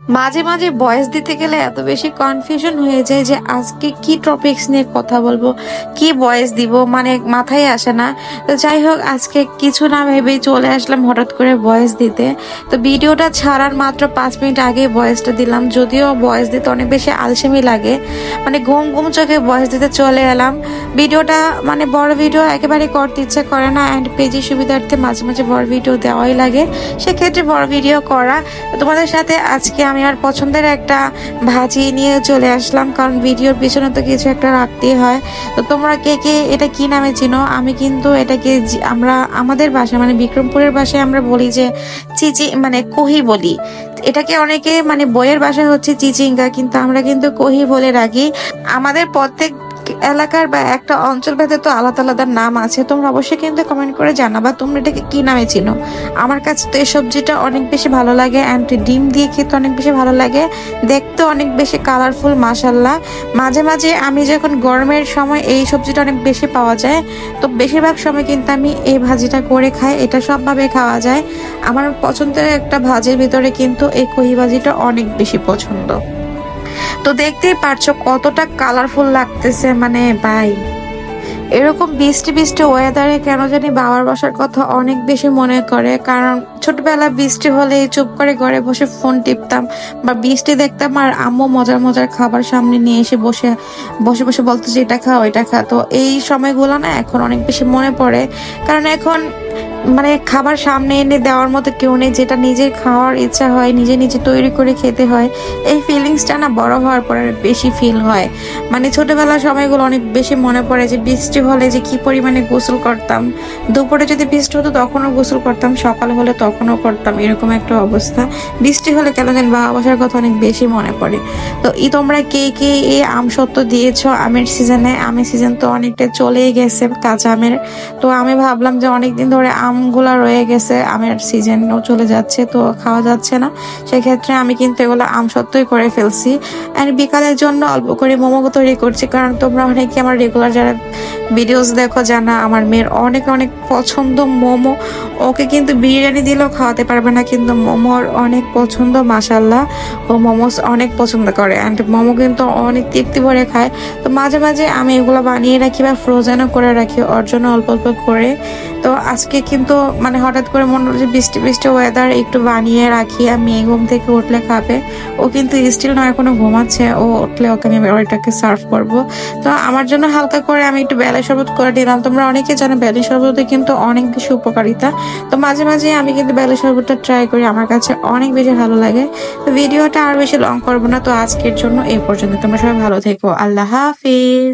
মাঝে মাঝে ভয়েস দিতে গেলে এত বেশি কনফিউশন হয়ে যায় যে আজকে কি টপিকস নিয়ে কথা বলবো, কি ভয়েস দিব, মানে মাথায় আসে না। তো যাই হোক, আজকে কিছু না ভেবেই চলে আসলাম হঠাৎ করে ভয়েস দিতে। তো ভিডিওটা ছাড়ার মাত্র 5 মিনিট আগে ভয়েসটা দিলাম, যদিও ভয়েস দিতে অনেক বেশি আলসেমি লাগে, মানে ঘুম ঘুম চোখে ভয়েস দিতে চলে এলাম। ভিডিওটা মানে বড় ভিডিও একেবারে করতে ইচ্ছে করে না, অ্যান্ড পেজের সুবিধার্থে মাঝে মাঝে বড় ভিডিও দেওয়াই লাগে, সেক্ষেত্রে বড় ভিডিও করা। তোমাদের সাথে আজকে আমি আমার পছন্দের একটা ভাজি নিয়ে চলে আসলাম, কারণ ভিডিওর পিছনে তো কিছু একটা রাখতেই হয়। তো তোমরা কে কে এটা কি নামে চিনো? আমি কিন্তু এটাকে আমরা আমাদের ভাষায় মানে বিক্রমপুরের ভাষায় আমরা বলি যে চিচি, মানে কহি বলি। এটাকে অনেকে মানে বইয়ের ভাষায় হচ্ছে চিচিঙ্গা, কিন্তু আমরা কিন্তু কহি বলে রাখি। আমাদের প্রত্যেক এলাকার বা একটা অঞ্চল ভেদে তো আলাদা আলাদা নাম আছে। তোমরা অবশ্যই কিন্তু কমেন্ট করে জানাবা তোমরা এটাকে কি নামে চিনো। আমার কাছে তো এই সবজিটা অনেক বেশি ভালো লাগে, অ্যান্ড ডিম দিয়ে খেতে অনেক বেশি ভালো লাগে, দেখতে অনেক বেশি কালারফুল মাশাল্লাহ। মাঝে মাঝে আমি যখন গরমের সময় এই সবজিটা অনেক বেশি পাওয়া যায়, তো বেশিরভাগ সময় কিন্তু আমি এই ভাজিটা করে খাই। এটা সবভাবে খাওয়া যায়। আমার পছন্দের একটা ভাজির ভিতরে কিন্তু এই কহি ভাজিটা অনেক বেশি পছন্দ। তো দেখতেই পারছো কতটা কালারফুল লাগতেছে, মানে ভাই এরকম বৃষ্টি বৃষ্টি ওয়েদারে কেন জানি বাবার বাসার কথা অনেক বেশি মনে করে। কারণ ছোটবেলা বৃষ্টি হলে চুপ করে ঘরে বসে ফোন টিপতাম বা বৃষ্টি দেখতাম, আর আম্মু মজার মজার খাবার সামনে নিয়ে এসে বসে বসে বসে বলতো যে এটা খা ওইটা খা। তো এই সময়গুলো না এখন অনেক বেশি মনে পড়ে, কারণ এখন মানে খাবার সামনে এনে দেওয়ার মতো কেউ নেই, যেটা নিজের খাওয়ার ইচ্ছা হয় নিজে নিজে তৈরি করে খেতে হয়। এই ফিলিংসটা না বড় হওয়ার পরে বেশি ফিল হয়। মানে ছোটবেলার সময়গুলো অনেক বেশি মনে পড়ে, যে বৃষ্টি হলে যে কি পরিমাণে গোসল করতাম। দুপুরে যদি বৃষ্টি হতো তখনও গোসল করতাম, সকাল হলে তখনও করতাম, এরকম একটা অবস্থা। বৃষ্টি হলে কেন যেন বাবা বাসার কথা অনেক বেশি মনে পড়ে। তো তোমরা কে কে এই আম সত্ত্ব দিয়েছো আমের সিজনে? আমের সিজন তো অনেকটা চলেই গেছে, কাঁচা আমের। তো আমি ভাবলাম যে অনেকদিন ধরে আমগুলা রয়ে গেছে, আমের সিজনও চলে যাচ্ছে, তো খাওয়া যাচ্ছে না, সেক্ষেত্রে আমি কিন্তু এগুলো আম সত্ত্বই করে ফেলছি। আর বিকালের জন্য অল্প করে মোমো তৈরি করছি, কারণ তোমরা অনেকে আমার রেগুলার যারা ভিডিওস দেখো জানা আমার মেয়ের অনেক অনেক পছন্দ মোমো। ওকে কিন্তু বিরিয়ানি দিলেও খাওয়াতে পারবে না, কিন্তু মোমোর অনেক পছন্দ মাশাল্লাহ। ও মোমোস অনেক পছন্দ করে, অ্যান্ড মোমো কিন্তু অনেক তৃপ্তি ভরে খায়। তো মাঝে মাঝে আমি এগুলো বানিয়ে রাখি বা ফ্রোজেনও করে রাখি ওর জন্য অল্প অল্প করে। তো আজকে কিন্তু মানে হঠাৎ করে মনে হচ্ছে বৃষ্টি বৃষ্টি ওয়েদার, একটু বানিয়ে রাখি, আমি ঘুম থেকে উঠলে খাবে। ও কিন্তু স্টিল নয় এখনো ঘুমাচ্ছে, ও উঠলে ওকে আমি ওইটাকে সার্ভ করবো। তো আমার জন্য হালকা করে আমি একটু বেলের শরবত করে দিলাম। তোমরা অনেকে জানো বেলের শরবতে কিন্তু অনেক বেশি উপকারিতা। তো মাঝে মাঝে আমি কিন্তু বেলের শরবতটা ট্রাই করি, আমার কাছে অনেক বেশি ভালো লাগে। তো ভিডিওটা আর বেশি লং করবো না, তো আজকের জন্য এই পর্যন্ত। তোমরা সবাই ভালো থেকো, আল্লাহ হাফিজ।